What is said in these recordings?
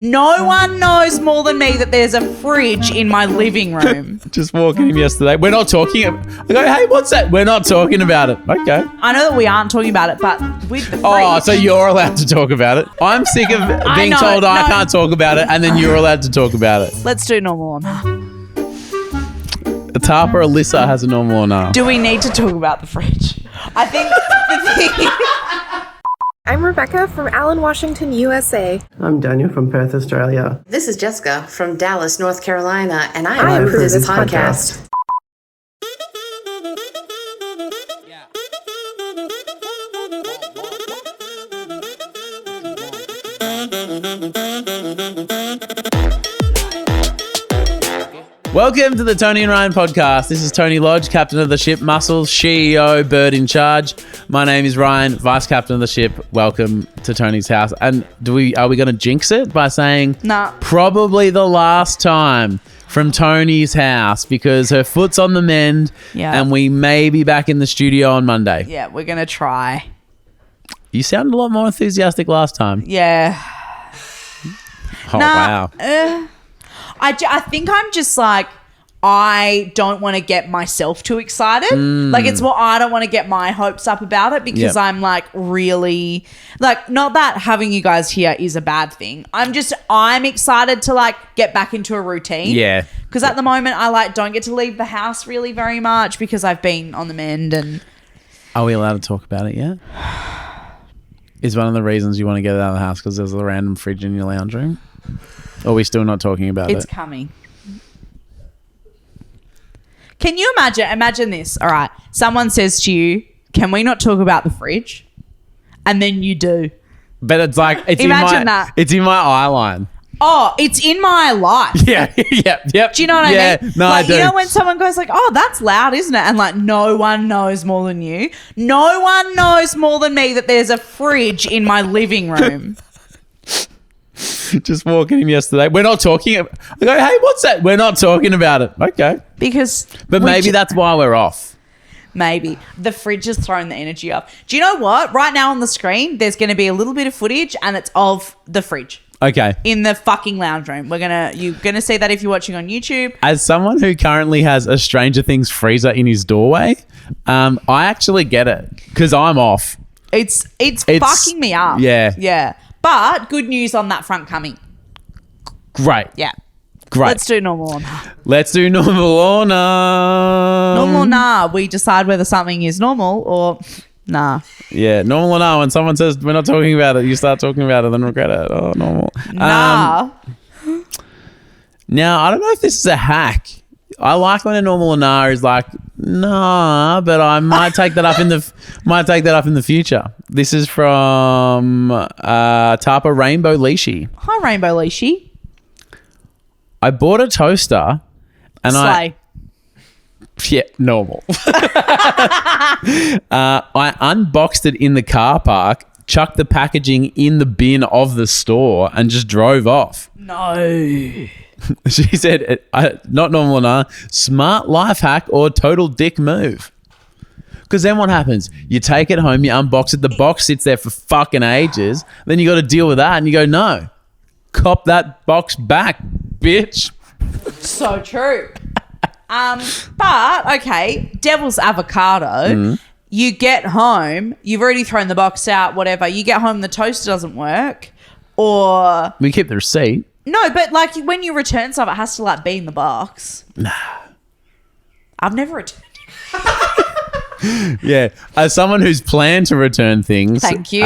No one knows more than me that there's a fridge in my living room. Just walking in yesterday. We're not talking. I go, hey, what's that? We're not talking about it. Okay. I know that we aren't talking about it, but with the fridge. Oh, so you're allowed to talk about it. I'm sick of being told I can't talk about it, and then you're allowed to talk about it. Let's do normal or nah. Tarpa Alyssa has a normal or nah. Do we need to talk about the fridge? I think the thing... I'm Rebecca from Allen, Washington, USA. I'm Daniel from Perth, Australia. This is Jessica from Dallas, North Carolina, and I approve this podcast. Welcome to the Toni and Ryan podcast. This is Toni Lodge, captain of the ship Muscles, CEO, bird in charge. My name is Ryan, vice captain of the ship. Welcome to Toni's house. And are we going to jinx it by saying Nah. Probably the last time from Toni's house because her foot's on the mend and we may be back in the studio on Monday. Yeah, we're going to try. You sounded a lot more enthusiastic last time. Yeah. Oh, wow. I think I'm just like, I don't want to get myself too excited. Like, it's more, I don't want to get my hopes up about it because I'm like really, like, not that having you guys here is a bad thing. I'm excited to like get back into a routine. Yeah. Because at the moment I like don't get to leave the house really very much because I've been on the mend and. Are we allowed to talk about it yet? Is one of the reasons you want to get out of the house because there's a random fridge in your lounge room? Or are we still not talking about it? It's coming. Can you imagine this? All right. Someone says to you, can we not talk about the fridge? And then you do. But it's like, it's Imagine that. It's in my eye line. Oh, it's in my life. Yeah. Yep. Do you know what I mean? No, like, I do. You know when someone goes like, oh, that's loud, isn't it? And like, no one knows more than you. No one knows more than me that there's a fridge in my living room. Just walking in yesterday. We're not talking. I go, hey, what's that? We're not talking about it. Okay. But maybe that's why we're off. Maybe. The fridge has thrown the energy up. Do you know what? Right now on the screen, there's going to be a little bit of footage and it's of the fridge. Okay. In the fucking lounge room. You're gonna see that if you're watching on YouTube. As someone who currently has a Stranger Things freezer in his doorway, I actually get it because I'm off. It's fucking me up. Yeah. Yeah. But good news on that front coming. Great. Yeah. Great. Let's do normal or nah. Let's do normal or nah. Normal or nah. We decide whether something is normal or nah. Yeah, normal or nah. When someone says we're not talking about it, you start talking about it, then regret it. Oh, normal. Nah. Now, I don't know if this is a hack. I like when a normal or nah is like, nah, but I might take that up in the future. This is from Tarpa Rainbow Leashy. Hi, Rainbow Leashy. I bought a toaster and Slay. Normal. I unboxed it in the car park, chucked the packaging in the bin of the store and just drove off. No. She said, not normal or nah, smart life hack or total dick move. Because then what happens? You take it home, you unbox it, the box sits there for fucking ages, then you got to deal with that and you go, no, cop that box back, bitch. So true. But, okay, devil's avocado. You get home, you've already thrown the box out, whatever. You get home, the toaster doesn't work. Or... We keep the receipt. No, but like when you return stuff, it has to like be in the box. Nah. I've never returned it. Yeah. As someone who's planned to return things. Thank you.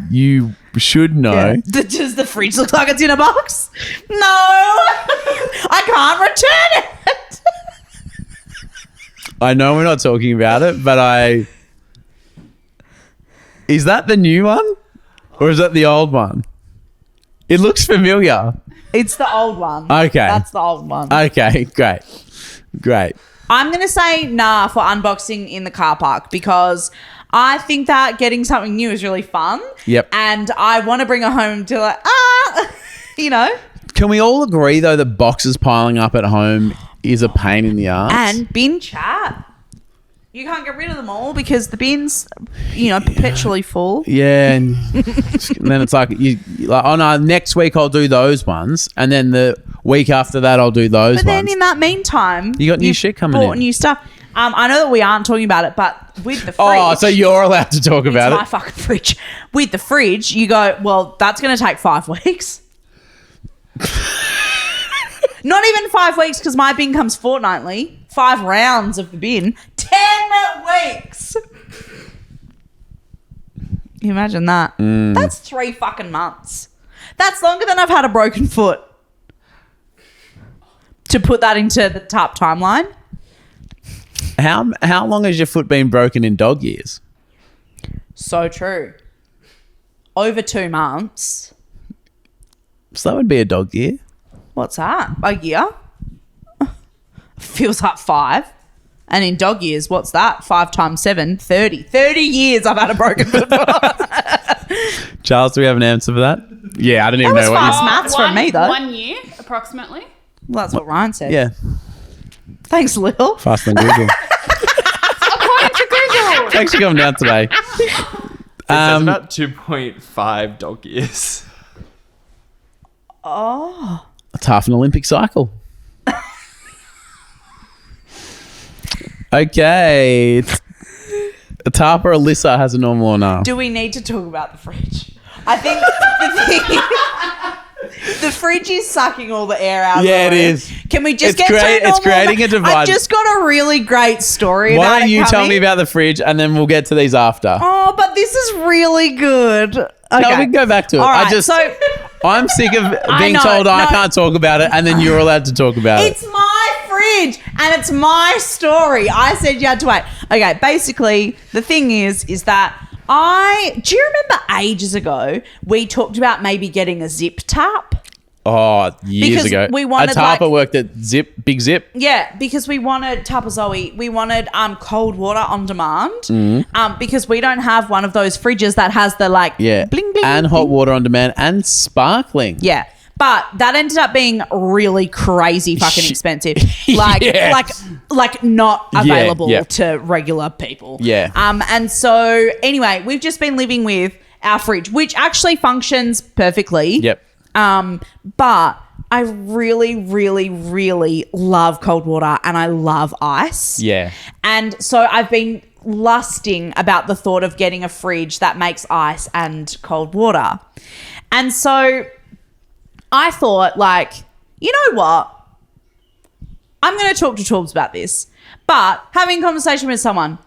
You should know. Yeah. Does the fridge look like it's in a box? No. I can't return it. I know we're not talking about it, but Is that the new one? Or is that the old one? It looks familiar. It's the old one. Okay. That's the old one. Okay, great. I'm going to say nah for unboxing in the car park because I think that getting something new is really fun. Yep. And I want to bring it home to like, you know. Can we all agree, though, that boxes piling up at home is a pain in the ass? And bin chat. You can't get rid of them all because the bin's, perpetually full. Yeah, and then it's like oh no, next week I'll do those ones, and then the week after that I'll do those But ones. then in that meantime, You got new shit coming bought in. new stuff. I know that we aren't talking about it, but with the fridge. Oh, so you're allowed to talk about it's my it? fucking fridge. With the fridge, you go, well, that's going to take 5 weeks. Not even 5 weeks because my bin comes fortnightly. 5 rounds of the bin. 10 weeks. Can you imagine that? That's 3 fucking months. That's longer than I've had a broken foot. To put that into the top timeline. How long has your foot been broken in dog years? So true. Over 2 months. So that would be a dog year. What's that? A year? Feels like 5. And in dog years, what's that? 5 times 7, 30. 30 years I've had a broken foot. Charles, do we have an answer for that? Yeah, I don't even That was know what fast maths from me, though. 1 year, approximately. Well, that's what Ryan said. Yeah, Thanks, Lil. faster than Google. According to Google. Thanks for coming down today. It says about 2.5 dog years. It's half an Olympic cycle. Okay. Tarpa or Alyssa has a normal or no? Do we need to talk about the fridge? I think the fridge is sucking all the air out. Yeah, of it the room. is. Can we just It's get great- to it's normal? creating a divide. I've just got a really great story Why about don't it you tell coming. me about the fridge and then we'll get to these after? Oh, but this is really good. Okay. No, we can go back to it. All right, I'm sick of being know, told I no. can't talk about it and then you're allowed to talk about it. It's my fridge and it's my story. I said you had to wait. Okay, basically, the thing is that do you remember ages ago we talked about maybe getting a zip tap? Oh, years Because ago. we wanted, a Tarpa like- worked at Big Zip. Yeah, because we wanted Zoe. We wanted cold water on demand. Because we don't have one of those fridges that has the Yeah. bling bling and thing. hot water on demand and sparkling. Yeah. But that ended up being really crazy fucking expensive. Yes. Like not available yeah. to regular people. Yeah. And so anyway, we've just been living with our fridge, which actually functions perfectly. Yep. But I really, really, really love cold water and I love ice. Yeah. And so I've been lusting about the thought of getting a fridge that makes ice and cold water. And so I thought, you know what? I'm going to talk to Torbs about this. But having a conversation with someone,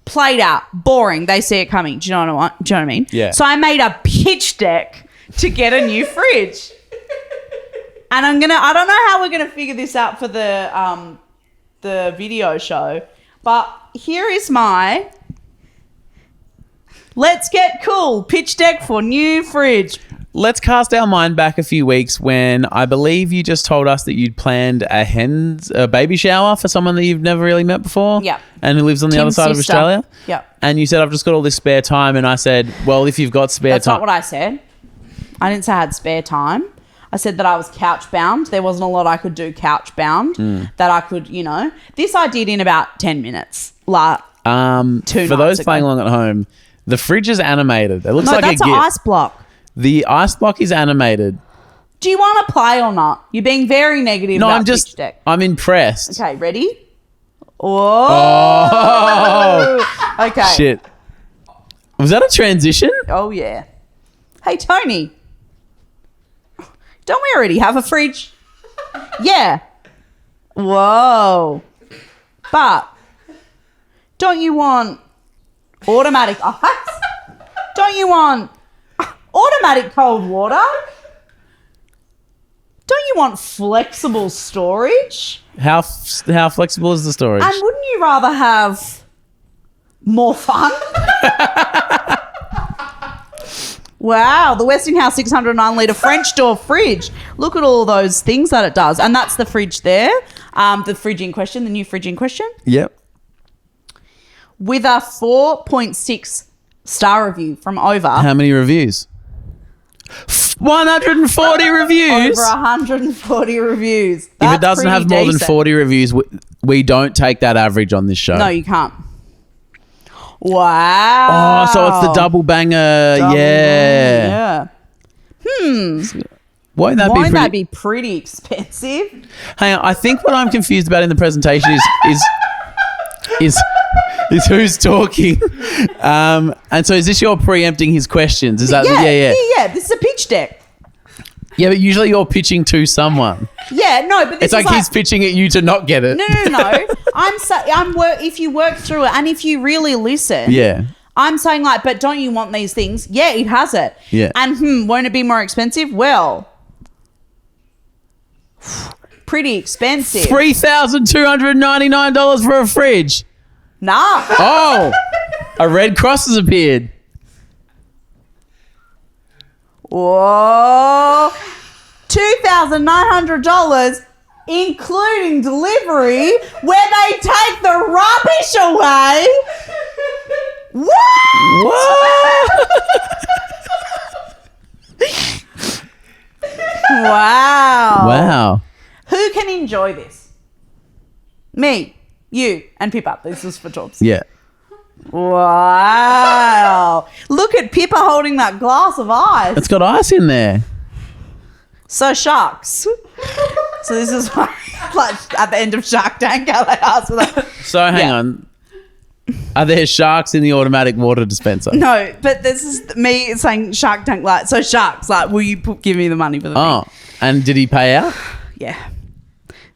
played out, boring, they see it coming. Do you know what I mean? Yeah. So I made a pitch deck to get a new fridge. And I don't know how we're going to figure this out for the video show, but here is my let's get cool pitch deck for new fridge. Let's cast our mind back a few weeks when I believe you just told us that you'd planned a baby shower for someone that you've never really met before. Yeah. And who lives on the other Tim's side of sister. Australia. Yeah. And you said, I've just got all this spare time. And I said, well, if you've got spare That's time. not what I said. I didn't say I had spare time. I said that I was couch bound. There wasn't a lot I could do couch bound that I could, This I did in about 10 minutes. For 2 those nights playing ago. along at home, the fridge is animated. It looks No, like that's a an GIF. ice block. The ice block is animated. Do you want to play or not? You're being very negative No, about pitch deck. I'm impressed. Okay, ready? Oh. Okay. Shit. Was that a transition? Oh, yeah. Hey, Toni. Don't we already have a fridge? Yeah. Whoa. But don't you want automatic ice? Don't you want automatic cold water? Don't you want flexible storage? How flexible is the storage? And wouldn't you rather have more fun? Wow, the Westinghouse 609 litre French door fridge. Look at all those things that it does. And that's the fridge there. The fridge in question, the new fridge in question. Yep. With a 4.6 star review from over. How many reviews? 140 reviews. Over 140 reviews. If That's it doesn't pretty have more than decent. 40 reviews, we don't take that average on this show. No, you can't. Wow. Oh, so it's the double banger. Yeah. Won't that be pretty expensive? Hang on, I think what I'm confused about in the presentation is who's talking. And so is this your preempting his questions? Is that yeah. This is a pitch deck. Yeah, but usually you're pitching to someone. Yeah, no, but this it's like he's pitching at you to not get it. No. If you work through it and if you really listen. Yeah. I'm saying like, but don't you want these things? Yeah, it has it. Yeah. And won't it be more expensive? Well, pretty expensive. $3,299 for a fridge. Nah. Oh, a red cross has appeared. Whoa. $2,900 including delivery where they take the rubbish away. What? Wow. Who can enjoy this? Me, you, and Pippa. This is for Tops. Yeah. Wow. Look at Pippa holding that glass of ice. It's got ice in there. So sharks. So this is like at the end of Shark Tank how they ask for that. So hang on. Are there sharks in the automatic water dispenser? No, but this is me saying Shark Tank like, so sharks, like, will you give me the money for the thing? And did he pay out? Yeah.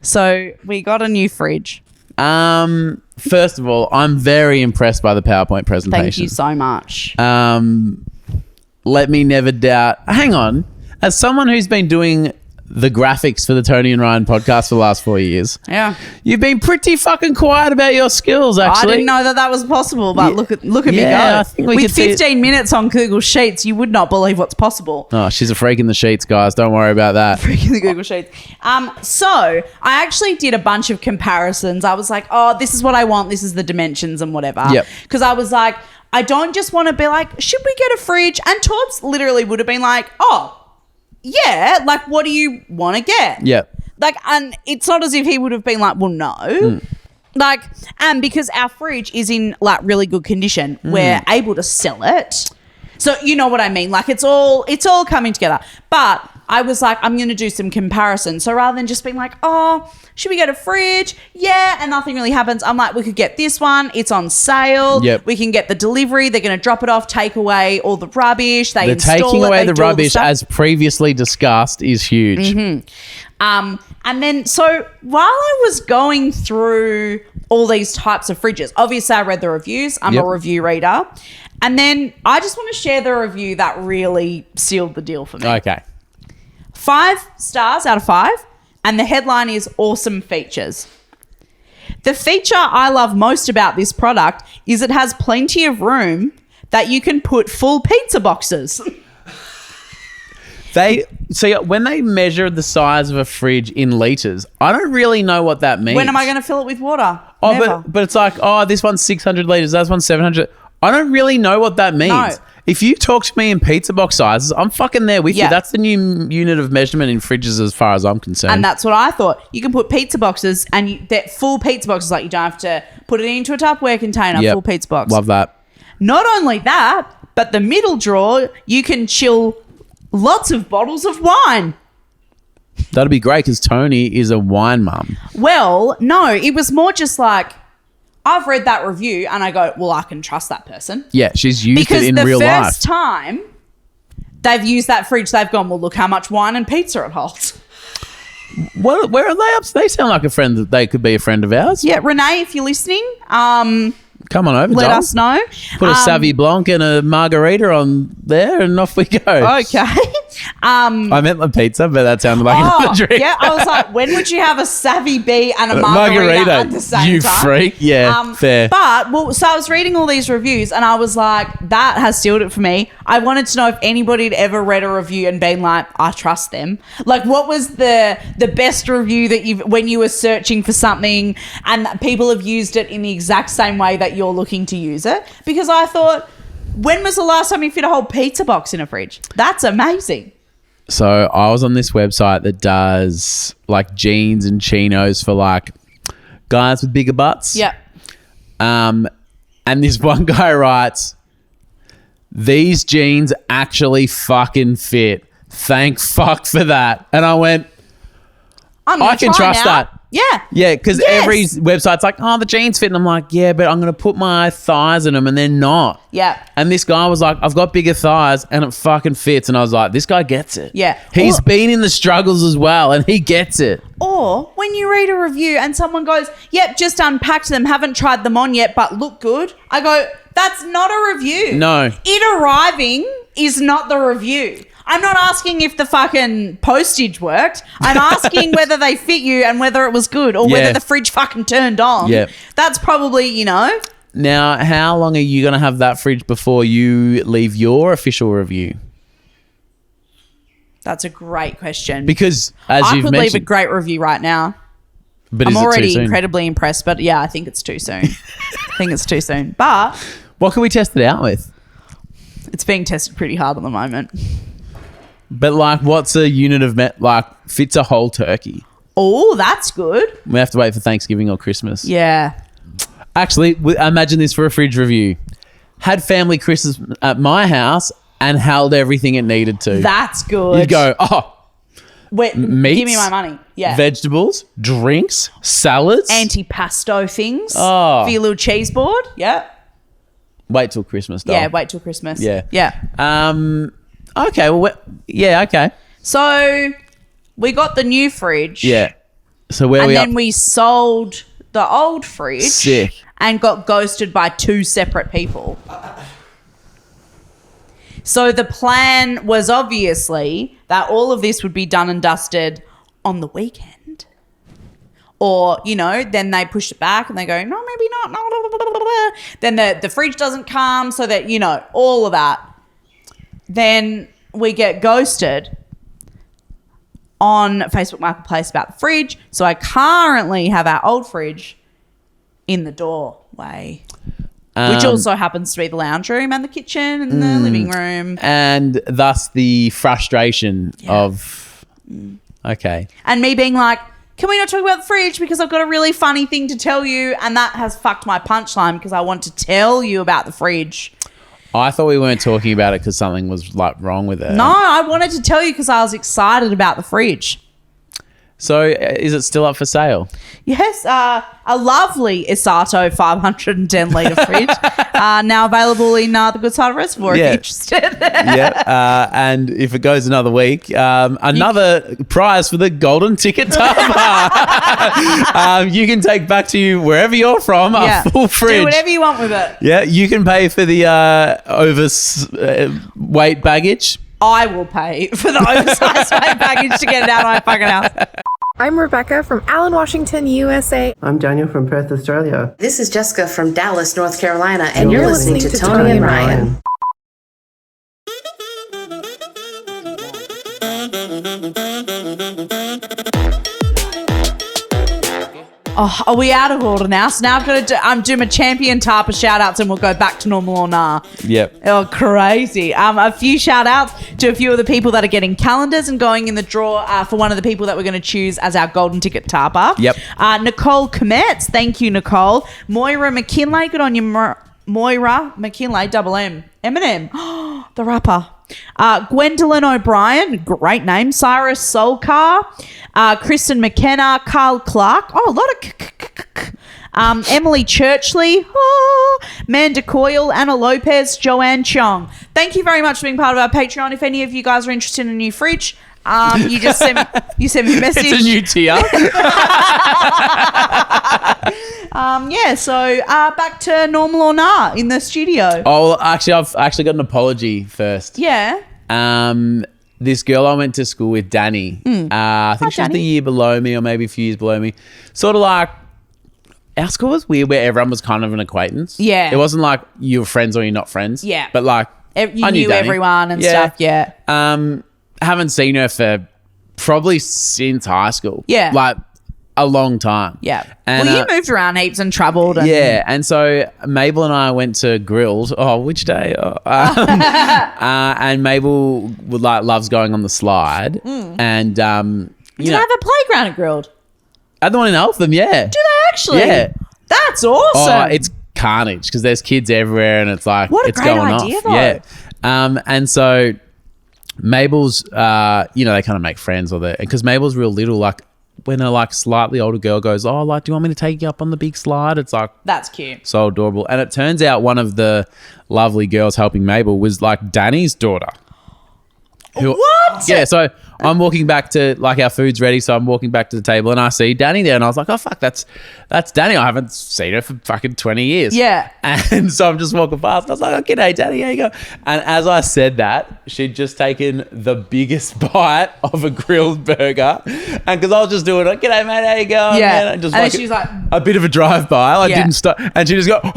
So we got a new fridge. First of all, I'm very impressed by the PowerPoint presentation. Thank you so much. Let me never doubt. Hang on. As someone who's been doing the graphics for the Toni and Ryan podcast for the last 4 years. Yeah. You've been pretty fucking quiet about your skills, actually. I didn't know that was possible, but look at me go. I think with 15 minutes on Google Sheets, you would not believe what's possible. Oh, she's a freak in the sheets, guys. Don't worry about that. Freak in the Google Sheets. So I actually did a bunch of comparisons. I was like, oh, this is what I want. This is the dimensions and whatever. Yep. Because I was like, I don't just want to be like, should we get a fridge? And Torbs literally would have been like, oh, yeah, like, what do you want to get? Yeah. Like, and it's not as if he would have been like, well, no. Like, and because our fridge is in like really good condition, we're able to sell it. So you know what I mean? Like, it's all coming together. But I was like, I'm going to do some comparisons. So rather than just being like, oh, should we get a fridge? Yeah, and nothing really happens. I'm like, we could get this one. It's on sale. Yep. We can get the delivery. They're going to drop it off, take away all the rubbish. The taking away the rubbish, as previously discussed, is huge. And then, so while I was going through all these types of fridges, obviously I read the reviews. I'm a review reader. And then I just want to share the review that really sealed the deal for me. Okay. 5 stars out of 5. And the headline is awesome features. The feature I love most about this product is it has plenty of room that you can put full pizza boxes. When they measure the size of a fridge in litres, I don't really know what that means. When am I going to fill it with water? Oh, Never. but it's like, oh, this one's 600 litres, that one's 700. I don't really know what that means. No. If you talk to me in pizza box sizes, I'm fucking there with you. That's the new unit of measurement in fridges as far as I'm concerned. And that's what I thought. You can put pizza boxes and they're full pizza boxes. Like, you don't have to put it into a Tupperware container, full pizza box. Love that. Not only that, but the middle drawer, you can chill lots of bottles of wine. That'd be great because Toni is a wine mum. Well, no, it was more just like, I've read that review and I go, well, I can trust that person. Yeah, she's used it in real life. Because the first time they've used that fridge, they've gone, well, look how much wine and pizza it holds. Where are they up? They sound like a friend that they could be a friend of ours. Yeah, Renee, if you're listening, come on over, let us know. Put a Savvy Blanc and a margarita on there and off we go. Okay. I meant the pizza, but that sounded like another drink. Yeah, I was like, when would you have a Savvy B and a margarita at the same you time? Freak. Yeah, fair. But, so I was reading all these reviews and I was like, that has sealed it for me. I wanted to know if anybody had ever read a review and been like, I trust them. Like, what was the best review that when you were searching for something and that people have used it in the exact same way that you're looking to use it? Because I thought, when was the last time you fit a whole pizza box in a fridge? That's amazing. So I was on this website that does like jeans and chinos for like guys with bigger butts. Yeah. And And this one guy writes, "These jeans actually fucking fit. Thank fuck for that." And I went, I can trust that. Yeah. Yeah, because every website's like, "Oh, the jeans fit." And I'm like, yeah, but I'm going to put my thighs in them and they're not. Yeah. And this guy was like, "I've got bigger thighs and it fucking fits." And I was like, this guy gets it. Yeah. He's been in the struggles as well and he gets it. Or when you read a review and someone goes, "Yep, just unpacked them, haven't tried them on yet, but look good." I go, that's not a review. No. It arriving is not the review. I'm not asking if the fucking postage worked. I'm asking whether they fit you and whether it was good or whether the fridge fucking turned on. Yeah. That's probably, Now, how long are you going to have that fridge before you leave your official review? That's a great question. Because as I you've could mentioned, leave a great review right now. but I'm is it too already soon? incredibly impressed, but yeah, I think it's too soon. I think it's too soon. But What can we test it out with? it's being tested pretty hard at the moment. But like, what's a unit of fits a whole turkey? Oh, that's good. We have to wait for Thanksgiving or Christmas. Yeah. Actually, imagine this for a fridge review. Had family Christmas at my house and held everything it needed to. That's good. You'd go, Wait, meats, give me my money. Yeah. vegetables, drinks, salads. Antipasto things. Oh. For your little cheese board. Yeah. Wait till Christmas, though. Yeah, wait till Christmas. Yeah. Yeah. Okay, well, okay. So we got the new fridge. Yeah. So where And we then up? we sold the old fridge. Sick. And got ghosted by 2 separate people. So the plan was obviously that all of this would be done and dusted on the weekend. Or, then they push it back and they go, no, maybe not. No, blah, blah, blah, blah. Then the fridge doesn't come, so that, all of that. Then we get ghosted on Facebook Marketplace about the fridge. So I currently have our old fridge in the doorway, which also happens to be the lounge room and the kitchen and the living room. And thus the frustration of, okay. And me being like, can we not talk about the fridge because I've got a really funny thing to tell you, and that has fucked my punchline because I want to tell you about the fridge. I thought we weren't talking about it because something was wrong with it. No, I wanted to tell you because I was excited about the fridge. So is it still up for sale? Yes, a lovely Isato 510 litre fridge, now available in the Good Side Reservoir if you're interested. Yeah, and if it goes another week, another prize for the golden ticket tub. You can take back to you wherever you're from a full fridge. Do whatever you want with it. Yeah, you can pay for the overweight baggage. I will pay for the oversized weight baggage to get it out of my fucking house. I'm Rebecca from Allen, Washington, USA. I'm Daniel from Perth, Australia. This is Jessica from Dallas, North Carolina, and you're listening to Toni and Ryan. Oh, are we out of order now? So now I've got to do my champion type of shout outs and we'll go back to normal or nah. Yep. Oh, crazy. A few shout outs to a few of the people that are getting calendars and going in the draw for one of the people that we're going to choose as our golden ticket tapper. Yep. Nicole Kometz. Thank you, Nicole. Moira McKinley. Good on you, Moira McKinley. Double M. Eminem. The rapper. Gwendolyn O'Brien, great name. Cyrus Solkar, Kristen McKenna, Carl Clark. Oh, a lot of Emily Churchley, Manda Coyle, Anna Lopez, Joanne Chong. Thank you very much for being part of our Patreon. If any of you guys are interested in a new fridge, you just send me a message. It's a new tier. So back to normal or nah in the studio. Oh, actually, I've actually got an apology first. Yeah. This girl I went to school with, Danny. I think she was the year below me or maybe a few years below me. Sort of like, our school was weird where everyone was kind of an acquaintance. Yeah. It wasn't like you were friends or you're not friends. Yeah. But like, You I knew Danny. everyone and stuff. Yeah. Haven't seen her for probably since high school. Yeah. Like a long time. Yeah. And, well, you moved around heaps and travelled. And yeah. And so Mabel and I went to Grills. Oh, which day? And Mabel loves going on the slide. And, Do they have a playground at Grilled? at the one in Eltham, yeah. Do they actually? Yeah. That's awesome. Oh, it's carnage because there's kids everywhere and it's like What a it's great going idea, off. though. Yeah. And so Mabel's, they kind of make friends or because Mabel's real little. Like when a like slightly older girl goes, "Oh, like, do you want me to take you up on the big slide?" It's like That's cute. so adorable. And it turns out one of the lovely girls helping Mabel was like Danny's daughter. What? Yeah, so I'm walking back to, like, our food's ready, so I'm walking back to the table and I see Danny there and I was like, oh, fuck, that's Danny. I haven't seen her for fucking 20 years. Yeah. And so I'm just walking past and I was like, oh, g'day, Danny, how you go? And as I said that, she'd just taken the biggest bite of a grilled burger. And because I was just doing it, g'day, mate, how you going? Yeah. And just And then like she was like- a bit of a drive-by. I Yeah. didn't stop. And she just go, and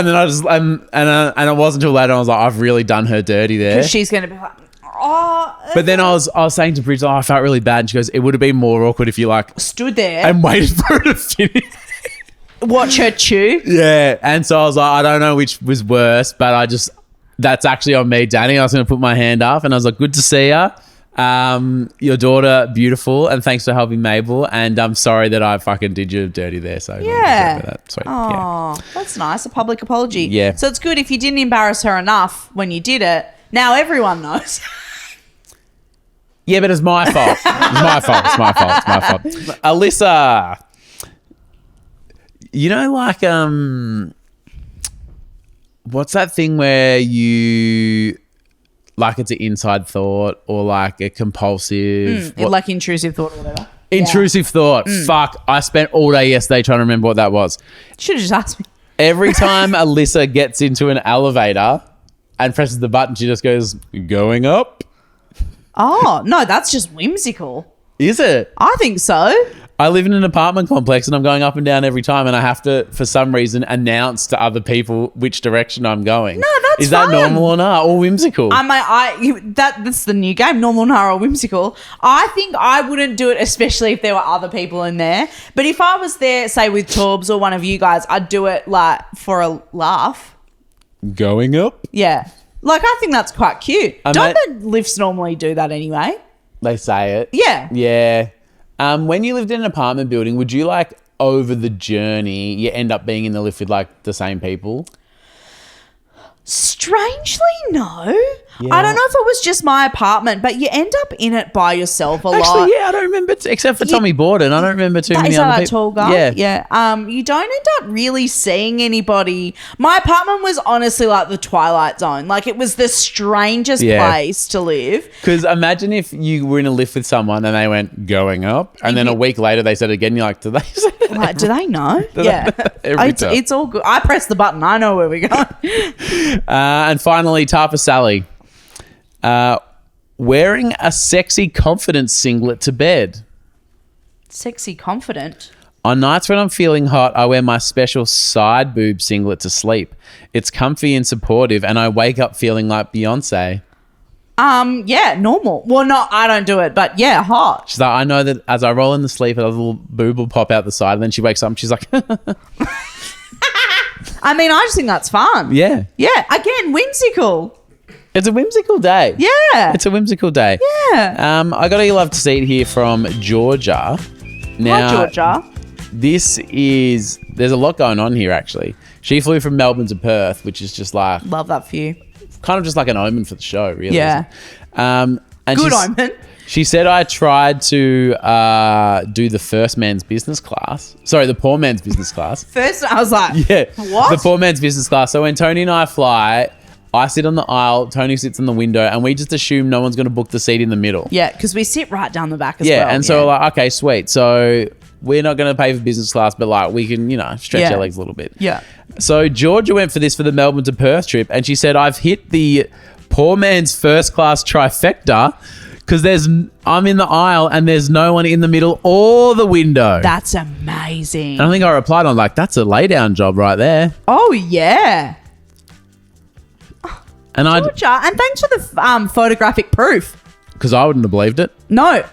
then I just, and it wasn't until later I was like, I've really done her dirty there. Because she's going to be like, oh. But then I was saying to Bridge, I felt really bad. And she goes, it would have been more awkward if you like stood there and waited for her to finish. watch her chew. Yeah. And so I was like, I don't know which was worse, but that's actually on me, Danny. I was going to put my hand up and I was like, good to see you. Your daughter, beautiful. And thanks for helping Mabel. And I'm sorry that I fucking did you dirty there. So Yeah. that. Sweet. Oh, Yeah. that's nice. A public apology. Yeah. So it's good if you didn't embarrass her enough when you did it. Now everyone knows. Yeah, but it's my fault. It's my fault. Alyssa, you know, like, what's that thing where you, like, it's an inside thought or like a compulsive, Like intrusive thought or whatever. intrusive thought? Fuck, I spent all day yesterday trying to remember what that was. Should have just asked me. Every time Alyssa gets into an elevator and presses the button, she just goes, going up. Oh, no, that's just whimsical. Is it? I think so. I live in an apartment complex and I'm going up and down every time and I have to, for some reason, announce to other people which direction I'm going. No, that's Is that fun. normal or not? Or whimsical? That's the new game, normal, narrow, whimsical. I think I wouldn't do it, especially if there were other people in there. But if I was there, say with Torbs or one of you guys, I'd do it like for a laugh. Going up? Yeah. Like, I think that's quite cute. And Don't the lifts normally do that anyway? They say it. Yeah. Yeah. When you lived in an apartment building, would you, like, over the journey, you end up being in the lift with, like, the same people? Strangely, no. Yeah. I don't know if it was just my apartment, but you end up in it by yourself a lot. Actually, yeah, I don't remember, except for Tommy Borden. I don't remember too many Is other that people. tall guy? Yeah. Yeah. You don't end up really seeing anybody. My apartment was honestly like the Twilight Zone. Like, it was the strangest Yeah. place to live. Because imagine if you were in a lift with someone and they went going up, and then a week later they said it again. You're like, do they say that? Like, do they know? Yeah. Every time. It's all good. I press the button. I know where we're going. And finally, Tarpa Sally. Wearing a sexy confidence singlet to bed. Sexy confident. On nights when I'm feeling hot, I wear my special side boob singlet to sleep. It's comfy and supportive, and I wake up feeling like Beyonce. Yeah, normal. Well, no, I don't do it, but yeah, hot. She's like, I know that as I roll in the sleep, a little boob will pop out the side, and then she wakes up and she's like, I mean, I just think that's fun. yeah. Yeah. Again, whimsical. It's a whimsical day. Yeah. It's a whimsical day. Yeah. I got a love to see it here from Georgia. Now, Hi, Georgia. there's a lot going on here, actually. She flew from Melbourne to Perth, which is just like, Love that for you. kind of just like an omen for the show, really. Yeah. And Good omen. She said I tried to do the first man's business class. Sorry, the poor man's business class. First, I was like, Yeah. what? The poor man's business class. So when Tony and I fly, I sit on the aisle, Tony sits in the window, and we just assume no one's going to book the seat in the middle. Yeah, because we sit right down the back as well. Yeah, and so like, okay, sweet. So we're not going to pay for business class, but like we can, stretch Yeah. our legs a little bit. Yeah. So Georgia went for this for the Melbourne to Perth trip, and she said, I've hit the poor man's first class trifecta because I'm in the aisle and there's no one in the middle or the window. That's amazing. And I think I replied, I'm like, that's a lay down job right there. Oh, yeah. And Georgia, and thanks for the photographic proof. because I wouldn't have believed it. No.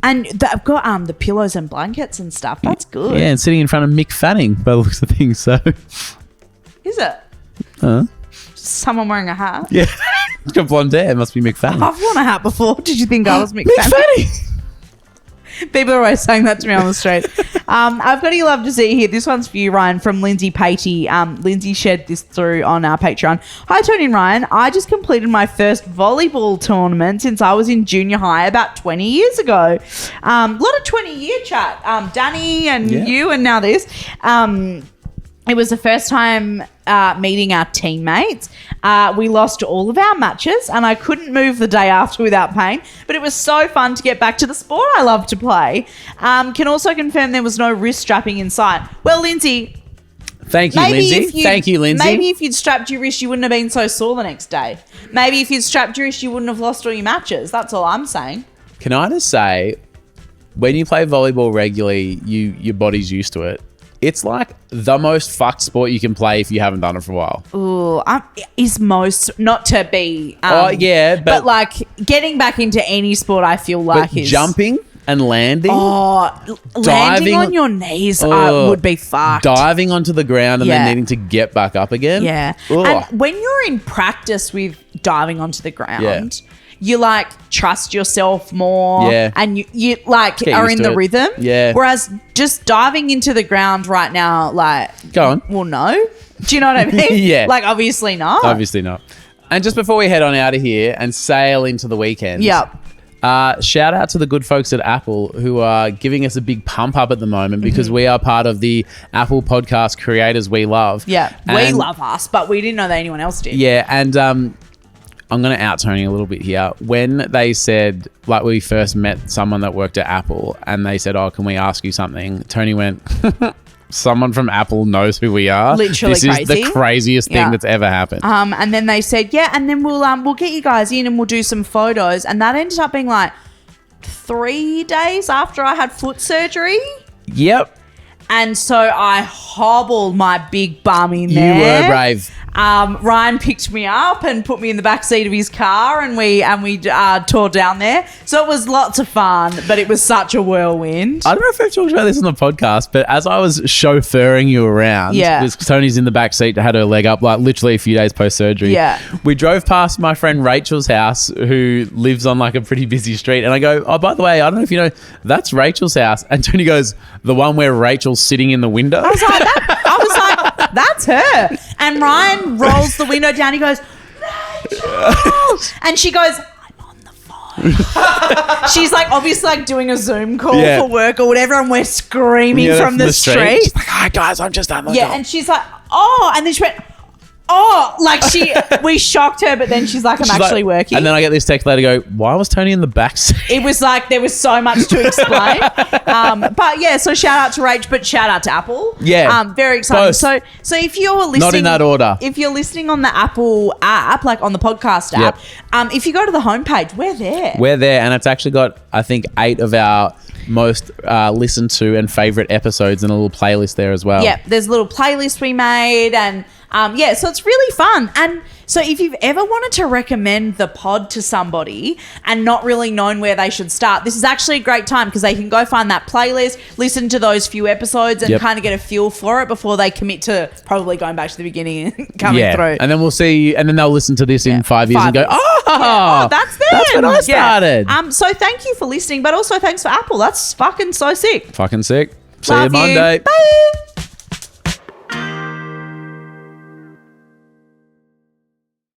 And they've got the pillows and blankets and stuff. That's good. Yeah, and sitting in front of Mick Fanning by the looks of things. So, Is it? Someone wearing a hat? yeah, it's got blonde hair. It must be Mick Fanning. I've worn a hat before. Did you think I was Mick Mick Fanning? Fanning. People are always saying that to me on the street. I've got a love to see here. This one's for you, Ryan, from Lindsay Patey. Lindsay shared this through on our Patreon. Hi, Tony and Ryan. I just completed my first volleyball tournament since I was in junior high about 20 years ago. A lot of 20-year chat. Danny and you and now this. It was the first time meeting our teammates. We lost all of our matches and I couldn't move the day after without pain, but it was so fun to get back to the sport I love to play. Can also confirm there was no wrist strapping in sight. Well, Lindsay... Thank you, Lindsay. Thank you, Lindsay. Maybe if you'd strapped your wrist, you wouldn't have been so sore the next day. Maybe if you'd strapped your wrist, you wouldn't have lost all your matches. That's all I'm saying. Can I just say, when you play volleyball regularly, your body's used to it. It's like the most fucked sport you can play if you haven't done it for a while. Ooh, is most not to be. But like getting back into any sport, I feel like is jumping and landing. Landing on your knees would be fucked. Diving onto the ground and then needing to get back up again. Yeah, and when you're in practice with diving onto the ground. You like trust yourself more and you like are in the rhythm. Yeah. Whereas just diving into the ground right now, like go on. Well, no. Do you know what I mean? Yeah. Like obviously not. Obviously not. And just before we head on out of here and sail into the weekend. Yep. Shout out to the good folks at Apple who are giving us a big pump up at the moment because we are part of the Apple Podcast Creators We Love. Yeah. We love us, but we didn't know that anyone else did. Yeah. And I'm going to out Tony a little bit here. When they said, like we first met someone that worked at Apple and they said, can we ask you something? Tony went, someone from Apple knows who we are. Literally this crazy. Is the craziest thing that's ever happened. And then they said, and then we'll get you guys in and we'll do some photos. And that ended up being like 3 days after I had foot surgery. Yep. And so I hobbled my big bum in there. You were brave. Ryan picked me up and put me in the back seat of his car, and we toured down there. So it was lots of fun, but it was such a whirlwind. I don't know if I've talked about this on the podcast, but as I was chauffeuring you around, because Tony's in the back seat, had her leg up, like literally a few days post surgery. Yeah, we drove past my friend Rachel's house, who lives on like a pretty busy street, and I go, by the way, I don't know if you know, that's Rachel's house. And Tony goes, the one where Rachel's sitting in the window. I was like, that's her. And Ryan rolls the window down. He goes, Rachel! And she goes, I'm on the phone. She's like obviously like doing a Zoom call for work or whatever, and we're screaming from the street. She's like, hi guys, I'm just on the and she's like, and then she went, like we shocked her, but then she's like, I'm actually working. And then I get this text later, go, why was Tony in the back seat? It was like, there was so much to explain. But yeah, so shout out to Rach, but shout out to Apple. Yeah. Very exciting. Both. So if you're listening. Not in that order. If you're listening on the Apple app, like on the podcast app, if you go to the homepage, we're there. We're there. And it's actually got, I think, 8 of our most listened to and favorite episodes and a little playlist there as well. Yeah. There's a little playlist we made and so it's really fun. And so if you've ever wanted to recommend the pod to somebody and not really known where they should start, this is actually a great time because they can go find that playlist, listen to those few episodes and kind of get a feel for it before they commit to probably going back to the beginning and coming through. And then we'll see, and then they'll listen to this in 5 years and go, that's them. That's when I started. So thank you for listening, but also thanks for Apple. That's fucking so sick. Fucking sick. See Love you Monday. Bye.